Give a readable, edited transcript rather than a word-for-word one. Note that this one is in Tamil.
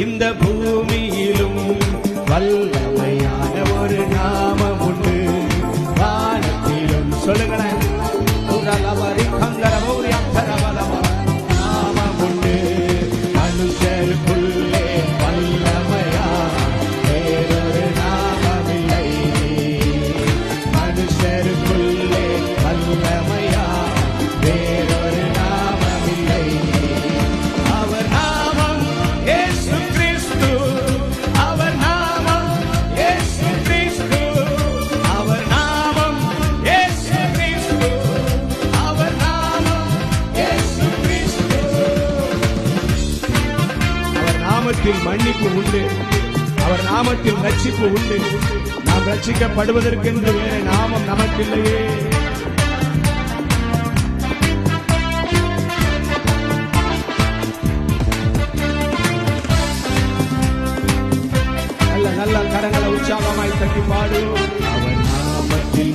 இந்த பூமியிலும் வல்லமையான ஒரு நாமம் உண்டு, வானத்திலும். சொல்லுங்களேன். நாமம் உண்டு, மனுஷருக்குள்ளே வல்லமையா வேறொரு நாமமில்லை, மனுஷருக்குள்ளே வல்லமையா வேறொரு நாமமில்லை. அவர் நாமம் இயேசு கிறிஸ்து, அவர் நாமம் இயேசு கிறிஸ்து, அவர் நாமம் இயேசு கிறிஸ்து, அவர் நாமம் இயேசு கிறிஸ்து. அவர் நாமத்தில் மன்னிப்பு உண்டு, அவர் நாமத்தில் ரட்சிப்பு உண்டு. நாம் ரட்சிக்கப்படுவதற்கென்று வேறு நாமம் நமக்கில்லையே. நல்ல நல்ல கரங்களை உற்சாகமாய் தட்டி பாடு. அவர் நாமத்தில்